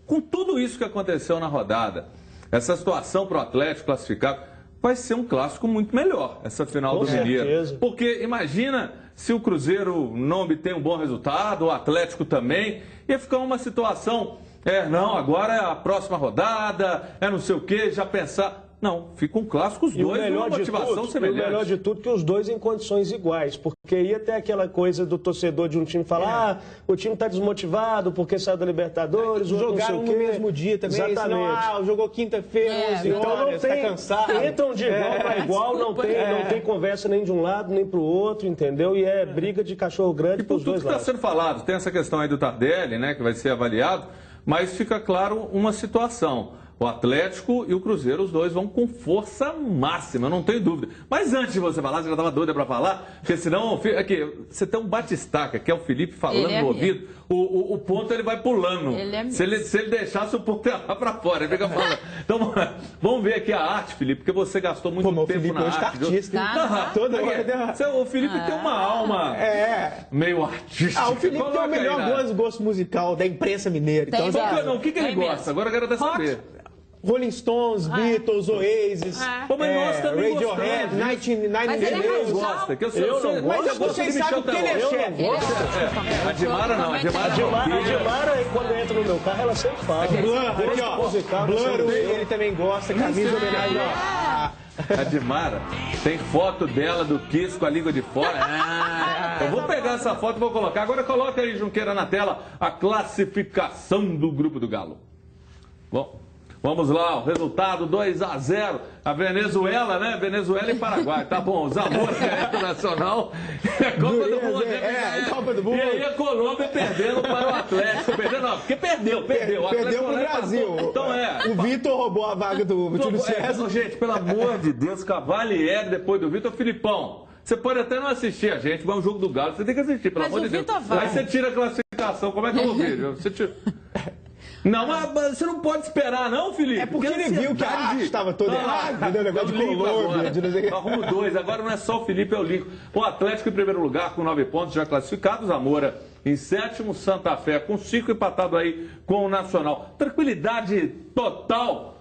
com tudo isso que aconteceu na rodada, essa situação para o Atlético classificado vai ser um clássico muito melhor, essa final do Mineiro. Porque imagina se o Cruzeiro não obtém um bom resultado, o Atlético também, ia ficar uma situação, não, agora é a próxima rodada, não sei o quê, já pensar... Não, fica um clássico os dois, uma motivação semelhante. O melhor de tudo que os dois em condições iguais, porque ia ter aquela coisa do torcedor de um time falar, o time está desmotivado porque saiu da Libertadores, jogaram no mesmo dia também, exatamente. Senão, jogou quinta-feira, 11 horas, está cansado. Entram de igual para igual, não tem conversa nem de um lado nem para o outro, entendeu? E é briga de cachorro grande para os dois lados. Está sendo falado, tem essa questão aí do Tardelli, né, que vai ser avaliado, mas fica claro uma situação. O Atlético e o Cruzeiro, os dois vão com força máxima, eu não tenho dúvida. Mas antes de você falar, você já estava doida para falar, porque senão, aqui, você tem um batistaca, que é o Felipe falando no ouvido, o ponto ele vai pulando. Se ele deixasse, o ponto ia lá para fora, ele fica falando. Então, vamos ver aqui a arte, Felipe, porque você gastou muito tempo na arte. O Felipe tem uma alma meio artística. O Felipe tem o melhor gosto musical da imprensa mineira. Então, o que ele gosta? Agora eu quero até saber. Rolling Stones, Beatles, Oasis, Radiohead, 99 Mas gosta, que eu não mas vocês sabem que ele é chefe. A Dimara não, a Dimara, quando entra no meu carro, ela sempre fala. Aqui, ó, Blur, ele também gosta, camisa homenagem, A Dimara tem foto dela do Kiss com a língua de fora. Eu vou pegar essa foto e vou colocar. Agora coloca aí, Junqueira, na tela a classificação do Grupo do Galo. Bom, vamos lá, o resultado 2-0. A Venezuela, né? Venezuela e Paraguai. Tá bom, os amores internacional. Copa do Mundo. Copa do Mundo. E aí a Colômbia perdendo para o Atlético. Perdeu não, porque perdeu. Perdeu pro Brasil. Então o Vitor roubou a vaga do Júlio César. Gente, pelo amor de Deus, Cavalieri depois do Vitor. Filipão, você pode até não assistir a gente, mas é um jogo do Galo. Você tem que assistir, pelo amor de Deus. Aí você tira a classificação. Como é que eu vou ver? Você tira... Não, mas você não pode esperar, não, Felipe. É porque ele viu que a arte estava toda errada, o negócio de Colômbia. Arrumo 2, agora não é só o Felipe, é o Lincoln. O Atlético em primeiro lugar com 9 pontos, já classificados. Zamora em 7º, Santa Fé com 5, empatado aí com o Nacional. Tranquilidade total.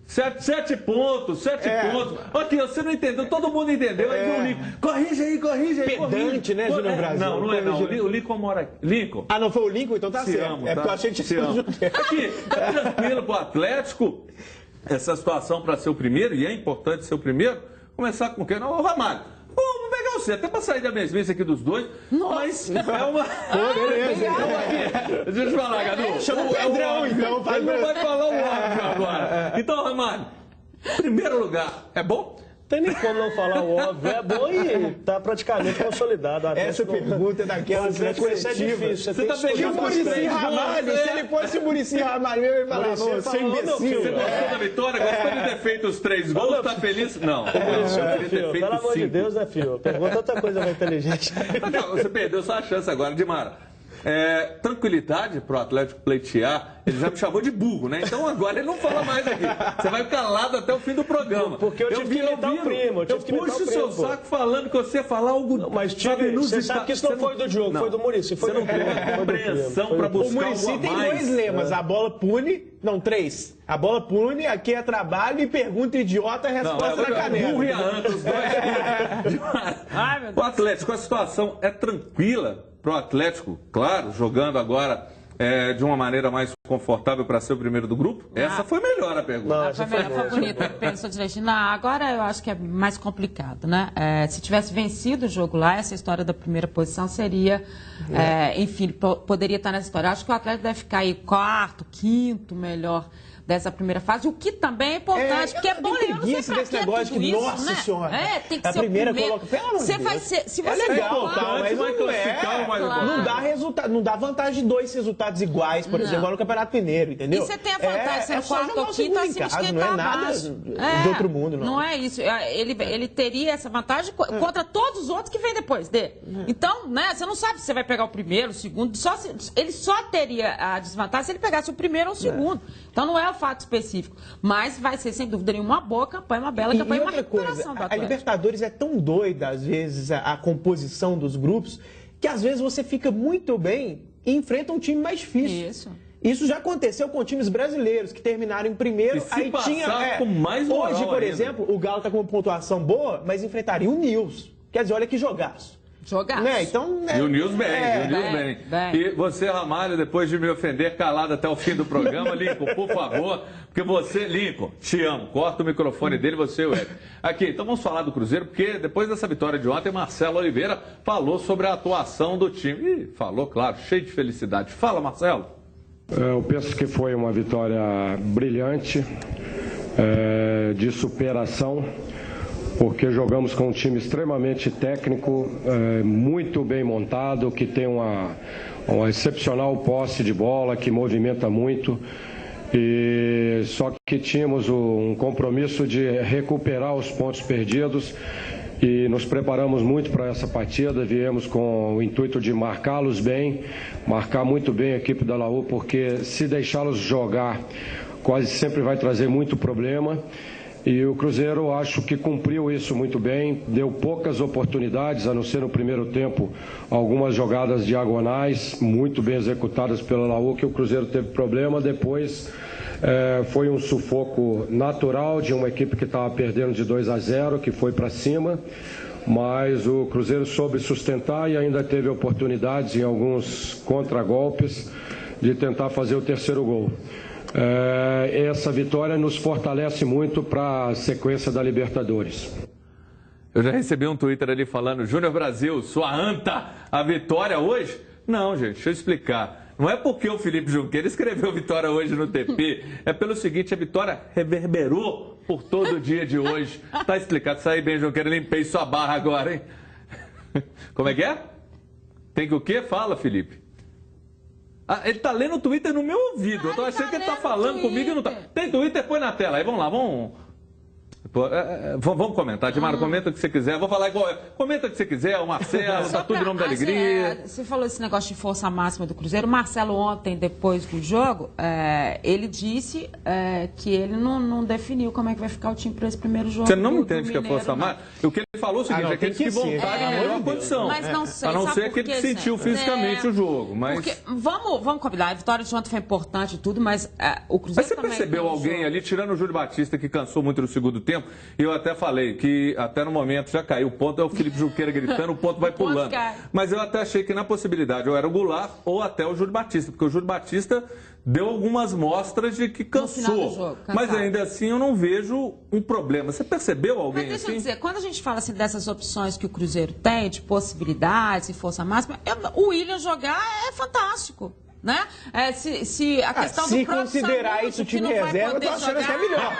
7 pontos, 7 pontos. Aqui, você não entendeu, todo mundo entendeu. Aí viu o Lincoln. Corrige aí. Pedante, né, Júnior Brasil? Não é não. O Lincoln mora aqui. Lincoln. Ah, não foi o Lincoln? Então tá certo. Amo, porque eu achei que tinha sido Aqui, tá tranquilo pro Atlético. Essa situação para ser o primeiro, e é importante ser o primeiro, começar com quem? Não, o Ramalho. Vou pegar você, até para sair da mesmice aqui dos dois. Nossa. Mas é uma... beleza. Deixa eu te falar, Gadu. Chama o Pedrão, então. Ele não vai falar o óbvio agora. Então, Ramalho, primeiro lugar, é bom? Tem nem como não falar o óbvio, é bom e está praticamente consolidado. Essa pergunta é daquelas isso é difícil. Você está pegando o Muricy Ramalho. Se ele fosse o Muricy Ramalho, eu ia falar, você é imbecil. Você gostou da vitória? Gostou de ter feito os 3 gols? Está feliz? Não. Pelo amor de Deus, né, filho? Pergunta outra coisa mais inteligente. Você perdeu sua chance agora, Dimara. Tranquilidade para o Atlético pleitear. Ele já me chamou de burro, né? Então agora ele não fala mais aqui. Você vai calado até o fim do programa. Porque eu tive que imitar o primo. Eu puxo o seu saco falando que você ia falar algo... Não, mas você sabe que isso não foi do jogo, foi do Muricy. Você não tem compreensão para buscar o Muricy tem 2 lemas. A bola pune... Não, 3. A bola pune, aqui é trabalho e pergunta idiota, resposta na canela. Burro e a Anta, os dois. O Atlético, a situação é tranquila para o Atlético, claro, jogando agora de uma maneira mais confortável para ser o primeiro do grupo? Essa foi melhor a pergunta. Foi melhor, foi bonita. Pensou direitinho. Agora eu acho que é mais complicado, né? Se tivesse vencido o jogo lá, essa história da primeira posição seria, enfim, poderia estar nessa história. Acho que o Atlético deve ficar aí 4º, 5º melhor dessa primeira fase, o que também é importante, porque é bom eu não sei pra que negócio tudo que, isso, nossa né? senhora. Tem que a ser primeira o primeiro. Coloca, você vai ser, se você legal, mas não dá resultado, não dá vantagem de 2 resultados iguais, por exemplo, no Campeonato Mineiro, entendeu? E você tem a vantagem de ser 4º ou 5º, assim, esquentar não é nada de outro mundo, não. Não é isso. Ele teria essa vantagem contra todos os outros que vêm depois dele. Então, né, você não sabe se você vai pegar o primeiro, o segundo, ele só teria a desvantagem se ele pegasse o primeiro ou o segundo. Então não é o fato específico. Mas vai ser, sem dúvida nenhuma, uma boa campanha, uma bela campanha, uma recuperação do Atlético. A Libertadores é tão doida, às vezes, a composição dos grupos, que às vezes você fica muito bem e enfrenta um time mais difícil. Isso já aconteceu com times brasileiros que terminaram em primeiro. Aí tinha. Com mais hoje, por exemplo, o Galo está com uma pontuação boa, mas enfrentaria o Nils. Quer dizer, olha que jogaço. Né? Então, e o Nils bem. E você, Ramalho, depois de me ofender, calado até o fim do programa, Lincoln, por favor, porque você, Lincoln, te amo. Corta o microfone dele, você e o Ed. Aqui, então vamos falar do Cruzeiro, porque depois dessa vitória de ontem, Marcelo Oliveira falou sobre a atuação do time. E falou, claro, cheio de felicidade. Fala, Marcelo. Eu penso que foi uma vitória brilhante, de superação, porque jogamos com um time extremamente técnico, muito bem montado, que tem uma excepcional posse de bola, que movimenta muito. E só que tínhamos um compromisso de recuperar os pontos perdidos e nos preparamos muito para essa partida. Viemos com o intuito de marcá-los bem, marcar muito bem a equipe da Laú, porque se deixá-los jogar quase sempre vai trazer muito problema. E o Cruzeiro, acho que cumpriu isso muito bem, deu poucas oportunidades, a não ser no primeiro tempo, algumas jogadas diagonais, muito bem executadas pela Laú, que o Cruzeiro teve problema. Depois foi um sufoco natural de uma equipe que estava perdendo de 2-0, que foi para cima, mas o Cruzeiro soube sustentar e ainda teve oportunidades em alguns contragolpes de tentar fazer o terceiro gol. Essa vitória nos fortalece muito para a sequência da Libertadores. Eu já recebi um Twitter ali falando: Júnior Brasil, sua anta, a vitória hoje? Não, gente, deixa eu explicar. Não é porque o Felipe Junqueira escreveu vitória hoje no TP, é pelo seguinte: a vitória reverberou por todo o dia de hoje. Tá explicado. Isso aí bem, Junqueira, limpei sua barra agora, hein? Como é que é? Tem que o quê? Fala, Felipe. Ah, ele tá lendo o Twitter no meu ouvido. Eu tô achando que ele tá falando comigo e não tá. Tem Twitter? Põe na tela. Aí vamos lá, vamos comentar. Dimara, comenta o que você quiser. Eu vou falar igual. Comenta o que você quiser. O Marcelo, tá tudo em nome da alegria. Você falou esse negócio de força máxima do Cruzeiro. O Marcelo ontem, depois do jogo, ele disse que ele não definiu como é que vai ficar o time para esse primeiro jogo. Você não me entende que é força máxima? O que ele falou é o seguinte: é que eles que voltarem em melhor condição. Mas não sei. A não ser que ele sentiu fisicamente o jogo. Mas... Porque, vamos combinar. A vitória de ontem foi importante e tudo, mas o Cruzeiro. Mas você percebeu alguém ali, tirando o Júlio Batista, que cansou muito no segundo tempo? E eu até falei que até no momento já caiu o ponto, é o Felipe Junqueira gritando, o ponto vai pulando. Mas eu até achei que na possibilidade ou era o Goulart ou até o Júlio Batista, porque o Júlio Batista deu algumas mostras de que cansou. Jogo, mas ainda assim eu não vejo um problema. Você percebeu alguém deixa assim? Eu dizer, quando a gente fala assim, dessas opções que o Cruzeiro tem, de possibilidades e força máxima, o William jogar é fantástico. Né? Se a questão se do próprio considerar Saúde, isso o time reserva, eu tô achando que é melhor.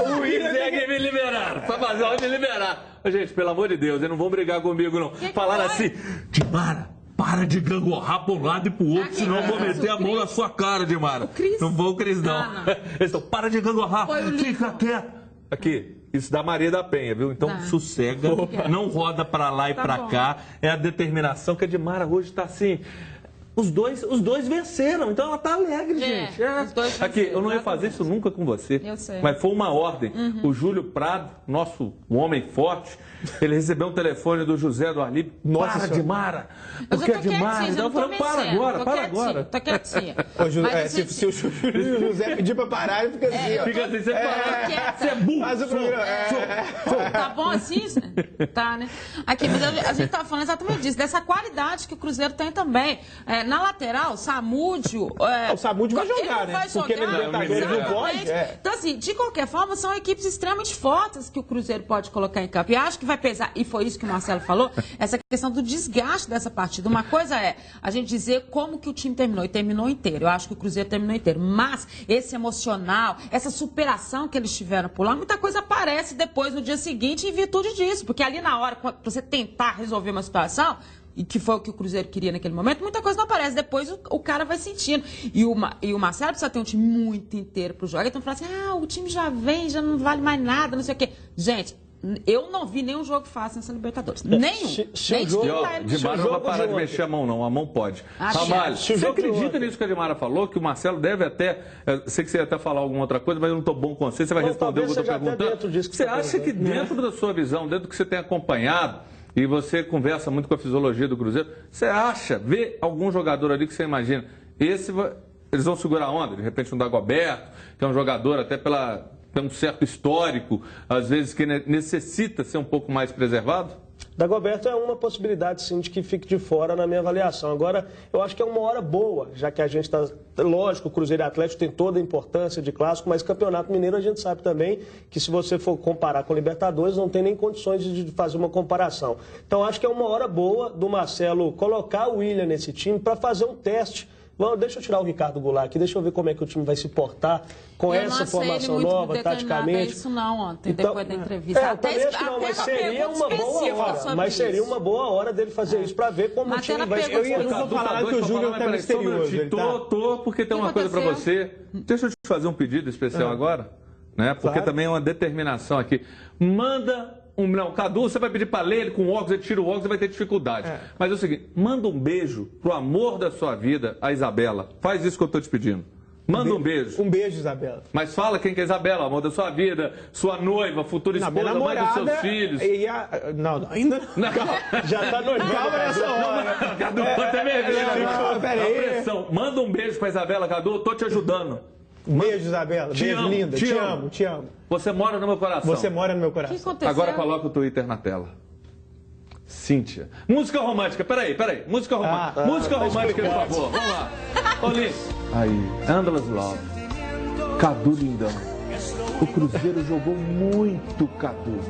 O William tem que me liberar. Pra fazer hora de liberar. Gente, pelo amor de Deus, eles não vão brigar comigo, não. Falaram assim: Dimara, para de gangorrar para um lado e para o outro, senão eu vou meter a mão na sua cara, Dimara. Não vou o Cris, não. Eles estão: para de gangorrar, fica quieto. Aqui. Isso da Maria da Penha, viu? Então sossega, não roda para lá e para cá. É a determinação que a Dimara hoje está assim. Os dois venceram, então ela tá alegre, gente. Aqui, eu não ia fazer isso nunca com você. Eu sei. Mas foi uma ordem. O Júlio Prado, nosso homem forte, ele recebeu um telefone do José do Arlipe. Nossa, Dimara! Porque a Dimara. Então eu falei: para agora. Tô quietinha. Se o José pedir pra parar, ele fica assim. Fica assim, você para. Você é burro. Mas o programa. Tá bom assim? Tá, né? Aqui, mas a gente tava falando exatamente disso, dessa qualidade que o Cruzeiro tem também. Na lateral, o Samúdio... o Samúdio vai jogar, né? Porque na Libertadores não pode. Então, assim, de qualquer forma, são equipes extremamente fortes que o Cruzeiro pode colocar em campo. E acho que vai pesar, e foi isso que o Marcelo falou, essa questão do desgaste dessa partida. Uma coisa é a gente dizer como que o time terminou, e terminou inteiro. Eu acho que o Cruzeiro terminou inteiro. Mas esse emocional, essa superação que eles tiveram por lá, muita coisa aparece depois, no dia seguinte, em virtude disso. Porque ali na hora, quando você tentar resolver uma situação, e que foi o que o Cruzeiro queria naquele momento, muita coisa não aparece. Depois o cara vai sentindo. E o Marcelo precisa ter um time muito inteiro pro jogo. Então fala assim: o time já vem, já não vale mais nada, não sei o quê. Gente, eu não vi nenhum jogo fácil nessa Libertadores. Nenhum. Dimara não vai parar de mexer a mão, não. A mão pode. Ramalho, você acredita nisso que a Dimara falou? Que o Marcelo deve até... sei que você ia até falar alguma outra coisa, mas eu não estou bom com você. Você vai responder o que eu estou perguntando. Você acha que dentro da sua visão, dentro do que você tem acompanhado, e você conversa muito com a fisiologia do Cruzeiro, você vê algum jogador ali que você imagina, eles vão segurar a onda? De repente um Dagoberto, que é um jogador até tem um certo histórico, às vezes que necessita ser um pouco mais preservado? Dagoberto é uma possibilidade, sim, de que fique de fora na minha avaliação. Agora, eu acho que é uma hora boa, já que a gente está... Lógico, o Cruzeiro e Atlético tem toda a importância de clássico, mas Campeonato Mineiro a gente sabe também que, se você for comparar com Libertadores, não tem nem condições de fazer uma comparação. Então, acho que é uma hora boa do Marcelo colocar o William nesse time para fazer um teste. Deixa eu tirar o Ricardo Goulart aqui, deixa eu ver como é que o time vai se portar com essa formação nova, taticamente. Isso não ontem, depois da entrevista. Mas seria uma boa hora. Mas seria uma boa hora dele fazer isso, para ver como o time vai se portar. Eu não vou falar que o Júnior está misterioso. Tô, porque tem uma coisa para você. Deixa eu te fazer um pedido especial agora, né? Porque também é uma determinação aqui. Manda não, Cadu, você vai pedir para ler ele com óculos, ele tira o óculos e vai ter dificuldade. Mas é o seguinte, manda um beijo pro amor da sua vida, a Isabela. Faz isso que eu tô te pedindo. Manda um beijo. Um beijo, Isabela. Mas fala quem que é Isabela, amor da sua vida, sua noiva, futura esposa, mãe dos seus filhos. Não, ainda não. Já tá noival nessa hora. Cadu, até vermelho. Peraí. Manda um beijo pra Isabela, Cadu, eu tô te ajudando. Beijo, Isabela. Beijo, linda. Te amo, te amo. Você mora no meu coração. Você mora no meu coração. O que aconteceu? Agora coloca o Twitter na tela. Cíntia. Música romântica. Peraí. Música romântica. Música romântica, por favor. Vamos lá. Olha aí. Endless Love. Cadu lindão. O Cruzeiro jogou muito, Cadu.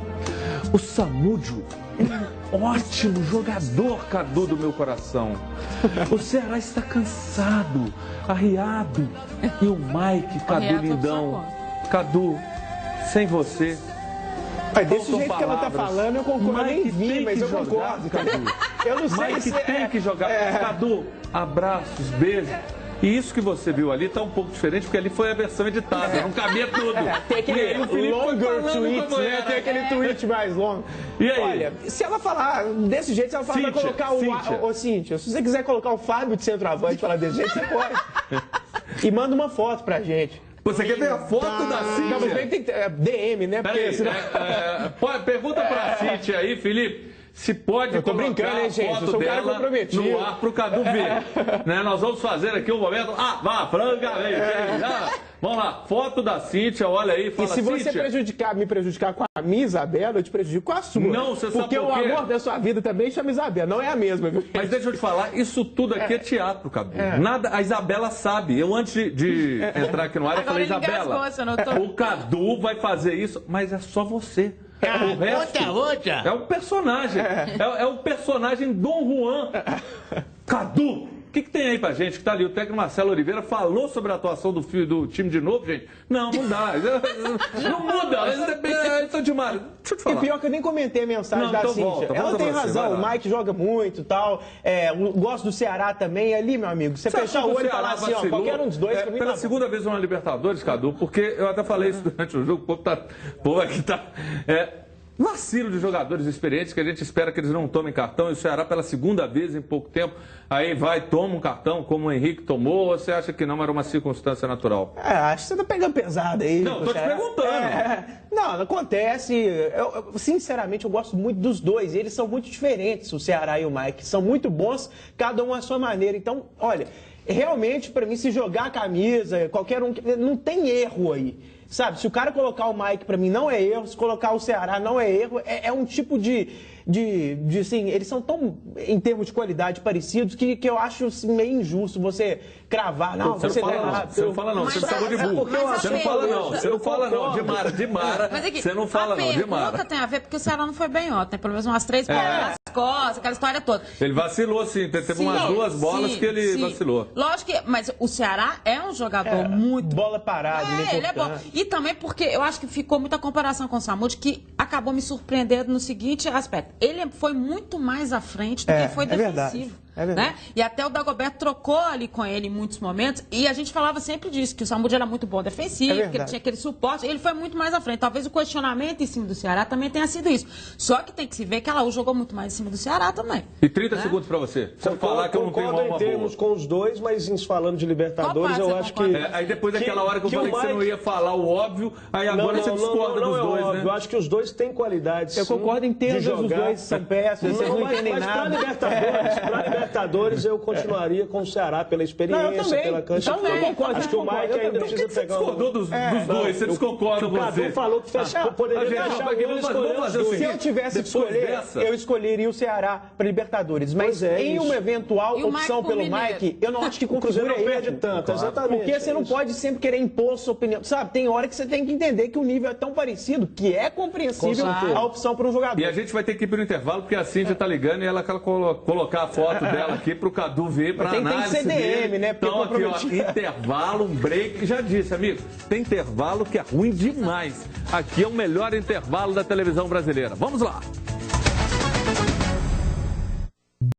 O Samúdio é um ótimo jogador, Cadu, do meu coração. O Ceará está cansado, arriado. E o Mike, Cadu lindão. Cadu, sem você... Desse jeito que ela tá falando, eu concordo. Nem vi, mas eu concordo, Cadu. Eu não sei se tem que jogar. Cadu, abraços, beijos. E isso que você viu ali tá um pouco diferente, porque ali foi a versão editada, não cabia tudo. Tem aquele longer tweet, né? Tem aquele tweet mais longo. E aí? Olha, se ela falar desse jeito, se ela falar, vai colocar o... Ô, Cíntia, se você quiser colocar o Fábio de centroavante e falar desse jeito, você pode. E manda uma foto pra gente. Você quer ver a foto da Cíntia? Não, mas tem que ter DM, né? Porque senão... pergunta pra Cíntia aí, Felipe, se pode colocar a foto dela no ar pro Cadu ver. Né? Nós vamos fazer aqui um momento... vá, franca, vamos lá, foto da Cíntia, olha aí, fala, e se você me prejudicar com a minha Isabela, eu te prejudico com a sua. Não, você sabe por quê? Porque o amor da sua vida também chama Isabela, não é a mesma, viu? Mas deixa eu te falar, isso tudo aqui é teatro, Cadu. Nada, a Isabela sabe. Eu, antes de entrar aqui no ar, eu falei, Isabela, o Cadu vai fazer isso, mas é só você. O resto é um personagem. É o personagem Dom Juan. Cadu, o que tem aí pra gente que tá ali? O técnico Marcelo Oliveira falou sobre a atuação do time de novo, gente. Não dá. Não muda. Deixa eu te falar. E pior que eu nem comentei a mensagem da Cíntia. Ela tem razão, o Mike joga muito e tal. Gosto do Ceará também. Ali, meu amigo, você fechar o olho e falar assim, ó, qualquer um dos dois. Pela segunda vez na Libertadores, Cadu, porque eu até falei isso durante o jogo, o povo aqui tá... Vacilo de jogadores experientes que a gente espera que eles não tomem cartão, e o Ceará pela segunda vez em pouco tempo, aí toma um cartão como o Henrique tomou, ou você acha que não era uma circunstância natural? Acho que você tá pegando pesado aí. Não, tô te perguntando. Não acontece. Sinceramente, eu gosto muito dos dois, eles são muito diferentes, o Ceará e o Mike, são muito bons, cada um à sua maneira. Então, olha, realmente, para mim, se jogar a camisa, qualquer um, não tem erro aí. Sabe, se o cara colocar o Mike, pra mim, não é erro. Se colocar o Ceará, não é erro. É um tipo de assim, eles são tão, em termos de qualidade, parecidos, que eu acho assim, meio injusto você cravar. Não, você não fala, você não fala não, você me chamou de burro. Você não fala não, você não fala não, de Mara. Você não fala não, de Mara. A pergunta tem a ver, porque o Ceará não foi bem ontem, tem pelo menos umas 3 bolas nas costas, aquela história toda. Ele vacilou, sim, teve umas 2 bolas que ele vacilou. Lógico que, mas o Ceará é um jogador muito... Bola parada, ele é bom. E também porque eu acho que ficou muita comparação com o Samúdio, que acabou me surpreendendo no seguinte aspecto. Ele foi muito mais à frente do que foi defensivo. Né? E até o Dagoberto trocou ali com ele em muitos momentos. E a gente falava sempre disso, que o Samúdio era muito bom defensivo, que ele tinha aquele suporte. Ele foi muito mais à frente. Talvez o questionamento em cima do Ceará também tenha sido isso. Só que tem que se ver que a Laú jogou muito mais em cima do Ceará também. E 30 segundos pra você. Se eu falar que eu não tenho uma em termos com os dois, mas falando de Libertadores, eu acho que... aí depois daquela hora que eu falei que você não ia falar o óbvio, aí agora você discorda dos dois, né? Eu acho que os dois têm qualidades. Eu concordo em termos, os dois são péssimos, vocês não entendem nada. Pra Libertadores, eu continuaria com o Ceará pela experiência, pela cancha. Eu concordo. Acho que o Mike ainda precisa pegar Você discordou dos dois, você discordou com você. O Cadu falou que poderia fechar o olho e escolher os dois. Se eu tivesse que escolher, eu escolheria o Ceará para Libertadores. Mas em uma eventual opção pelo Mike, eu não acho que o Cruzeiro não perde tanto. Exatamente. Porque você não pode sempre querer impor sua opinião. Sabe, tem hora que você tem que entender que o nível é tão parecido que é compreensível a opção para um jogador. E a gente vai ter que ir para o intervalo, porque a Cíntia tá ligando e ela quer colocar a foto dela aqui pro Cadu ver para análise. Tem que ser DM, né? Então aqui, ó, intervalo, um break. Já disse, amigo, tem intervalo que é ruim demais. Aqui é o melhor intervalo da televisão brasileira. Vamos lá.